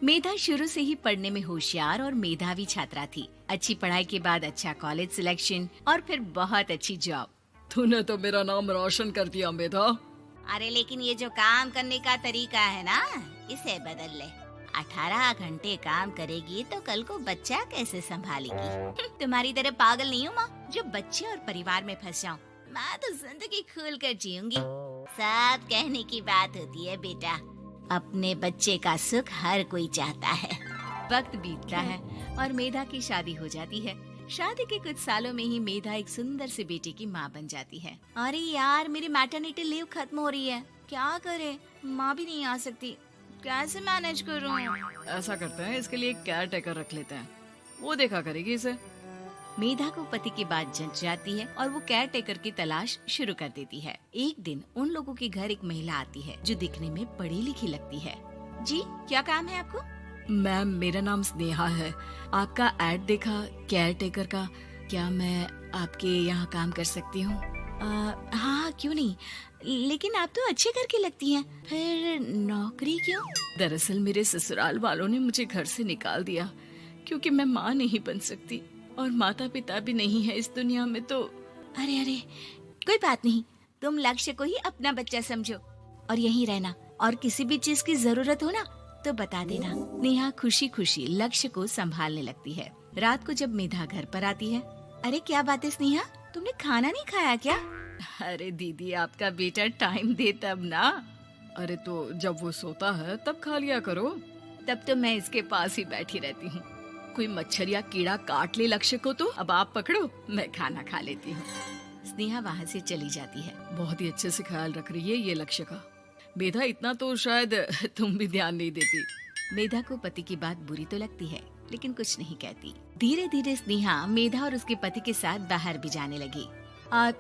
मेधा शुरू से ही पढ़ने में होशियार और मेधावी छात्रा थी। अच्छी पढ़ाई के बाद अच्छा कॉलेज सिलेक्शन और फिर बहुत अच्छी जॉब। तूने तो मेरा नाम रोशन कर दिया मेधा। अरे लेकिन ये जो काम करने का तरीका है ना, इसे बदल ले। 18 घंटे काम करेगी तो कल को बच्चा कैसे संभालेगी? तुम्हारी तरह पागल नहीं हूँ माँ, जो बच्चे और परिवार में फंस जाऊँ। मैं तो जिंदगी खुल कर जीऊंगी। सब कहने की बात होती है बेटा, अपने बच्चे का सुख हर कोई चाहता है। वक्त बीतता है और मेधा की शादी हो जाती है। शादी के कुछ सालों में ही मेधा एक सुंदर से बेटे की माँ बन जाती है। अरे यार, मेरी मैटरनिटी लीव खत्म हो रही है, क्या करे? माँ भी नहीं आ सकती, कैसे मैनेज करूँ? ऐसा करते हैं, इसके लिए एक केयर टेकर रख लेते हैं, वो देखा करेगी इसे। मेधा को पति की बात जंच जाती है और वो केयर टेकर की तलाश शुरू कर देती है। एक दिन उन लोगों के घर एक महिला आती है जो दिखने में पढ़ी लिखी लगती है। जी, क्या काम है आपको? मैम, मेरा नाम स्नेहा है। आपका एड देखा केयर टेकर का, क्या मैं आपके यहाँ काम कर सकती हूँ? हाँ, क्यों नहीं, लेकिन आप तो अच्छे घर की लगती हैं, फिर नौकरी क्यों? दरअसल मेरे ससुराल वालों ने मुझे घर से निकाल दिया क्योंकि मैं माँ नहीं बन सकती और माता पिता भी नहीं है इस दुनिया में। तो अरे कोई बात नहीं, तुम लक्ष्य को ही अपना बच्चा समझो और यहीं रहना, और किसी भी चीज की जरूरत हो ना तो बता देना। नेहा खुशी खुशी लक्ष्य को संभालने लगती है। रात को जब मेधा घर पर आती है, अरे क्या बात है स्नेहा, तुमने खाना नहीं खाया क्या? अरे दीदी, आपका बेटा टाइम दे तब ना। अरे तो जब वो सोता है तब खा लिया करो। तब तो मैं इसके पास ही बैठी रहती हूँ। कोई मच्छर या कीड़ा काट ले लक्ष्य को तो अब आप पकड़ो, मैं खाना खा लेती हूँ। स्नेहा वहाँ से चली जाती है। बहुत ही अच्छे से ख्याल रख रही है ये लक्ष्य का। मेधा, इतना तो शायद तुम भी ध्यान नहीं देती। मेधा को पति की बात बुरी तो लगती है, लेकिन कुछ नहीं कहती। धीरे धीरे स्नेहा मेधा और उसके पति के साथ बाहर भी जाने लगी।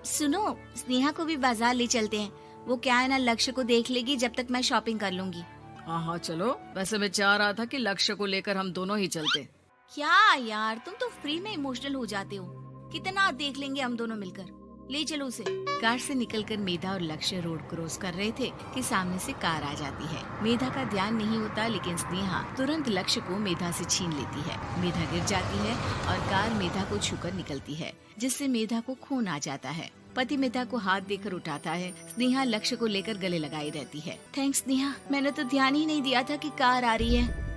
सुनो, स्नेहा को भी बाजार ले चलते हैं, वो क्या है ना, लक्ष्य को देख लेगी जब तक मैं शॉपिंग कर लूंगी। हाँ चलो, वैसे मैं चाह रहा था कि लक्ष्य को लेकर हम दोनों ही चलते। क्या यार, तुम तो फ्री में इमोशनल हो जाते हो, कितना देख लेंगे हम दोनों मिलकर, ले चलो उसे। कार से निकलकर मेधा और लक्ष्य रोड क्रॉस कर रहे थे कि सामने से कार आ जाती है। मेधा का ध्यान नहीं होता, लेकिन स्नेहा तुरंत लक्ष्य को मेधा से छीन लेती है। मेधा गिर जाती है और कार मेधा को छूकर निकलती है, जिससे मेधा को खून आ जाता है। पति मेधा को हाथ देकर उठाता है। स्नेहा लक्ष्य को लेकर गले लगाई रहती है। थैंक्स स्नेहा, मैंने तो ध्यान ही नहीं दिया था कि कार आ रही है।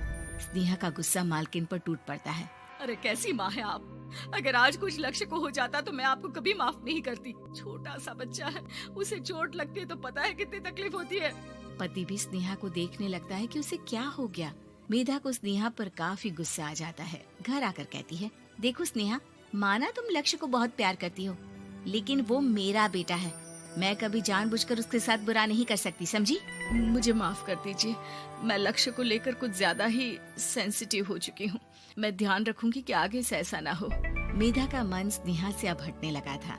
स्नेहा का गुस्सा मालकिन पर टूट पड़ता है। अरे कैसी माँ है आप, अगर आज कुछ लक्ष्य को हो जाता तो मैं आपको कभी माफ नहीं करती। छोटा सा बच्चा है, उसे चोट लगती है तो पता है कितनी तकलीफ होती है। पति भी स्नेहा को देखने लगता है कि उसे क्या हो गया। मेधा को स्नेहा पर काफी गुस्सा आ जाता है। घर आकर कहती है, देखो स्नेहा, माना तुम लक्ष्य को बहुत प्यार करती हो, लेकिन वो मेरा बेटा है, मैं कभी जानबूझकर उसके साथ बुरा नहीं कर सकती, समझी? मुझे माफ कर दीजिए, मैं लक्ष्य को लेकर कुछ ज्यादा ही सेंसिटिव हो चुकी हूँ। मैं ध्यान रखूंगी कि आगे से ऐसा ना हो। मेधा का मन स्नेहा से अब हटने लगा था।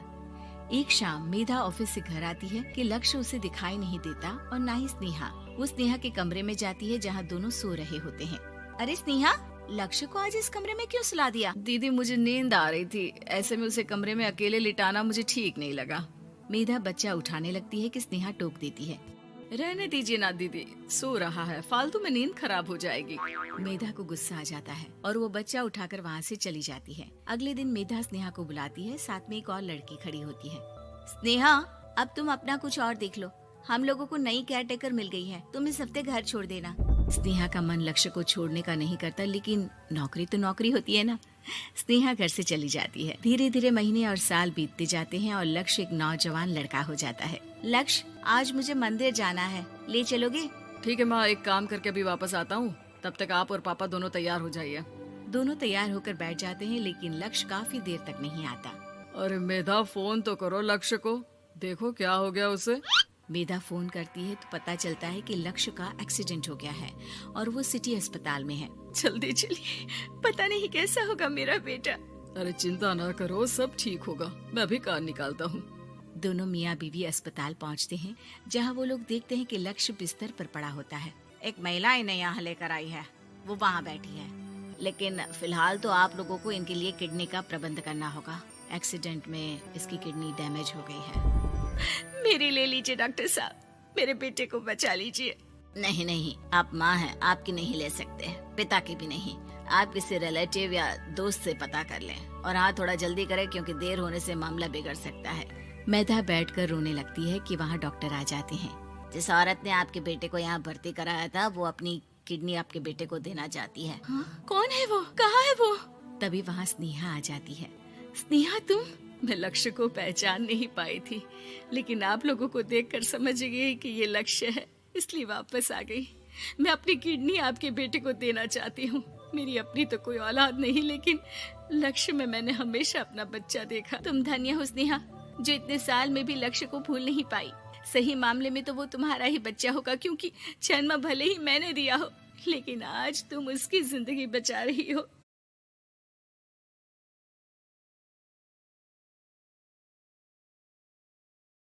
एक शाम मेधा ऑफिस से घर आती है कि लक्ष्य उसे दिखाई नहीं देता और ना ही स्नेहा। वो स्नेहा के कमरे में जाती है जहाँ दोनों सो रहे होते हैं। अरे स्नेहा, लक्ष्य को आज इस कमरे में क्यों सुला दिया? दीदी, मुझे नींद आ रही थी, ऐसे में उसे कमरे में अकेले लिटाना मुझे ठीक नहीं लगा। मेधा बच्चा उठाने लगती है कि स्नेहा टोक देती है। रहने दीजिए ना दीदी, सो रहा है, फालतू में नींद खराब हो जाएगी। मेधा को गुस्सा आ जाता है और वो बच्चा उठाकर वहाँ से चली जाती है। अगले दिन मेधा स्नेहा को बुलाती है, साथ में एक और लड़की खड़ी होती है। स्नेहा, अब तुम अपना कुछ और देख लो, हम लोगों को नई केयर टेकर मिल गई है, तुम इस हफ्ते घर छोड़ देना। स्नेहा का मन लक्ष्य को छोड़ने का नहीं करता, लेकिन नौकरी तो नौकरी होती है ना। स्नेहा घर से चली जाती है। धीरे धीरे महीने और साल बीतते जाते हैं और लक्ष्य एक नौजवान लड़का हो जाता है। लक्ष्य, आज मुझे मंदिर जाना है, ले चलोगे? ठीक है माँ, एक काम करके अभी वापस आता हूँ, तब तक आप और पापा दोनों तैयार हो जाइए। दोनों तैयार होकर बैठ जाते हैं, लेकिन लक्ष्य काफी देर तक नहीं आता। अरे मेधा, फोन तो करो लक्ष्य को, देखो क्या हो गया उसे। मेधा फोन करती है तो पता चलता है कि लक्ष्य का एक्सीडेंट हो गया है और वो सिटी अस्पताल में है। जल्दी चलिए, पता नहीं कैसा होगा मेरा बेटा। अरे चिंता ना करो, सब ठीक होगा, मैं अभी कार निकालता हूँ। दोनों मियाँ बीवी अस्पताल पहुँचते हैं, जहाँ वो लोग देखते हैं कि लक्ष्य बिस्तर पर पड़ा होता है। एक महिला इन्हें यहाँ लेकर आई है, वो वहाँ बैठी है, लेकिन फिलहाल तो आप लोगों को इनके लिए किडनी का प्रबंध करना होगा। एक्सीडेंट में इसकी किडनी डैमेज हो गई है। मेरी ले लीजिए डॉक्टर साहब, मेरे बेटे को बचा लीजिए। नहीं नहीं, आप माँ हैं, आपकी नहीं ले सकते, पिता की भी नहीं। आप किसी रिलेटिव या दोस्त से पता कर लें, और हाँ थोड़ा जल्दी करें क्योंकि देर होने से मामला बिगड़ सकता है। मेधा बैठकर रोने लगती है कि वहाँ डॉक्टर आ जाते हैं। जिस औरत ने आपके बेटे को यहाँ भर्ती कराया था वो अपनी किडनी आपके बेटे को देना चाहती है। हाँ? कौन है वो? कहाँ है वो? तभी वहाँ स्नेहा आ जाती है। स्नेहा तुम? मैं लक्ष्य को पहचान नहीं पाई थी, लेकिन आप लोगों को देखकर समझ गई कि ये लक्ष्य है, इसलिए वापस आ गई। मैं अपनी किडनी आपके बेटे को देना चाहती हूँ। मेरी अपनी तो कोई औलाद नहीं, लेकिन लक्ष्य में मैंने हमेशा अपना बच्चा देखा। तुम धन्य हो स्नेहा, जो इतने साल में भी लक्ष्य को भूल नहीं पाई। सही मामले में तो वो तुम्हारा ही बच्चा होगा, क्योंकि जन्म भले ही मैंने दिया हो, लेकिन आज तुम उसकी जिंदगी बचा रही हो।